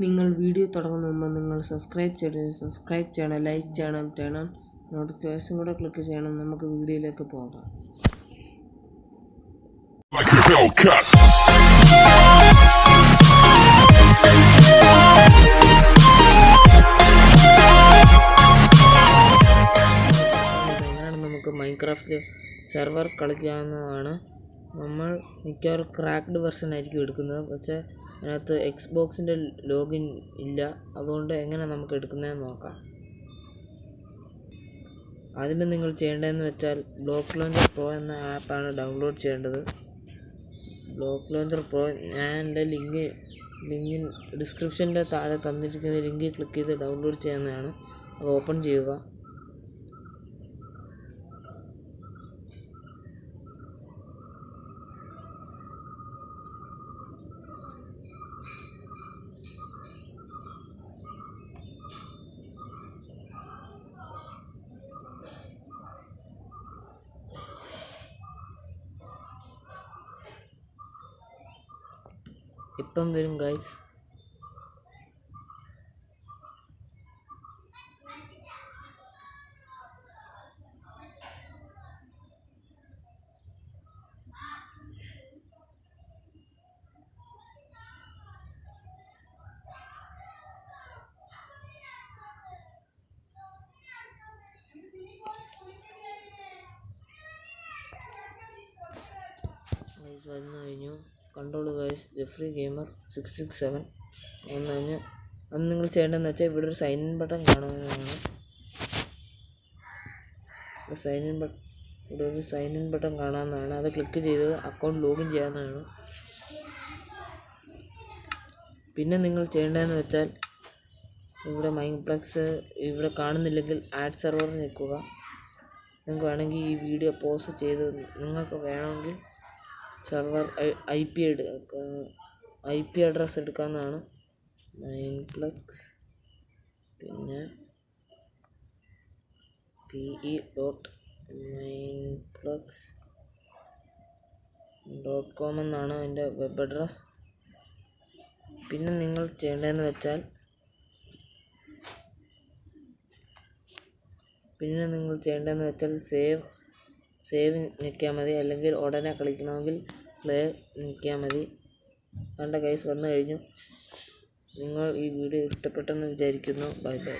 നിങ്ങൾ വീഡിയോ തുടങ്ങുന്ന മുമ്പ് നിങ്ങൾ സബ്സ്ക്രൈബ് ചെയ്യണം, ലൈക്ക് ചെയ്യണം, നോട്ടിഫിക്കേഷൻ കൂടെ ക്ലിക്ക് ചെയ്യണം. നമുക്ക് വീഡിയോയിലേക്ക് പോകാം. എങ്ങനെയാണ് നമുക്ക് മൈൻക്രാഫ്റ്റ് സെർവർ കളിക്കാവുന്നതാണ്. നമ്മൾ മിക്കവാറും ക്രാക്ക്ഡ് വെർഷൻ ആയിരിക്കും എടുക്കുന്നത്, പക്ഷേ അതിനകത്ത് എക്സ്ബോക്സിൻ്റെ ലോഗിൻ ഇല്ല. അതുകൊണ്ട് എങ്ങനെ നമുക്ക് എടുക്കുന്നതെന്ന് നോക്കാം. ആദ്യമേ നിങ്ങൾ ചെയ്യേണ്ടതെന്ന് വെച്ചാൽ BlockLauncher Pro എന്ന ആപ്പാണ് ഡൗൺലോഡ് ചെയ്യേണ്ടത്. BlockLauncher Pro ഞാൻ എൻ്റെ ലിങ്ക് ഡിസ്ക്രിപ്ഷൻ്റെ താഴെ തന്നിരിക്കുന്ന ലിങ്കിൽ ക്ലിക്ക് ചെയ്ത് ഡൗൺലോഡ് ചെയ്യുന്നതാണ്. അത് ഓപ്പൺ ചെയ്യുക. ഇപ്പം വരും ഗൈസ്. വന്നു കഴിഞ്ഞു. കണ്ടോളൂ ഗൈസ്, ജെഫ്രി ഗെയിമർ 667 വന്നു കഴിഞ്ഞ് അന്ന് നിങ്ങൾ ചെയ്യേണ്ടതെന്ന് വെച്ചാൽ ഇവിടെ ഒരു സൈൻ ഇൻ ബട്ടൺ കാണുന്നതാണ്. ഇവിടെ ഒരു സൈൻ ഇൻ ബട്ടൺ കാണാവുന്നതാണ്. അത് ക്ലിക്ക് ചെയ്ത് അക്കൗണ്ട് ലോഗിൻ ചെയ്യാവുന്നതാണ്. പിന്നെ നിങ്ങൾ ചെയ്യേണ്ടതെന്ന് വെച്ചാൽ ഇവിടെ മൈൻപ്ലക്സ് ഇവിടെ കാണുന്നില്ലെങ്കിൽ ആഡ് സെർവർ നിൽക്കുക. നിങ്ങൾക്ക് വേണമെങ്കിൽ ഈ വീഡിയോ പോസ്റ്റ് ചെയ്ത് നിങ്ങൾക്ക് വേണമെങ്കിൽ സെർവർ IP അഡ്രസ്സ് എടുക്കാവുന്നതാണ്. മൈൻപ്ലക്സ് പിന്നെ pe.mindplex.com എന്നാണ് അതിൻ്റെ വെബ് അഡ്രസ്. പിന്നെ നിങ്ങൾ ചെയ്യേണ്ടതെന്ന് വെച്ചാൽ സേവ് നിൽക്കിയാൽ മതി, അല്ലെങ്കിൽ ഉടനെ കളിക്കണമെങ്കിൽ പ്ലേ നിൽക്കിയാൽ മതി. കണ്ട ഗൈസ് വന്നു കഴിഞ്ഞു. നിങ്ങൾ ഈ വീഡിയോ ഇഷ്ടപ്പെട്ടെന്ന് വിചാരിക്കുന്നു. Bye bye.